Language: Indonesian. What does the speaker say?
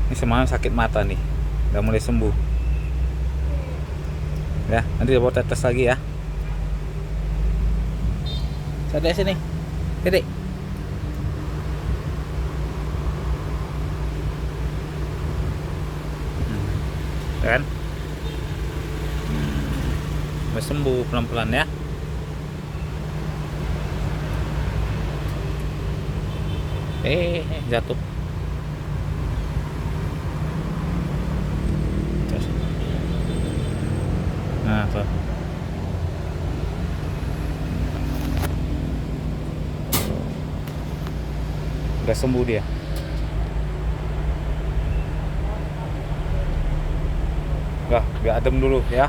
Ini semalam sakit mata nih, udah mulai sembuh. Ya, nanti coba tetes lagi ya. Sadek sini, Dedek. Kan? Udah sembuh pelan-pelan ya. Jatuh. Terus. Nah, tuh. Udah sembuh dia. Biar adem dulu ya.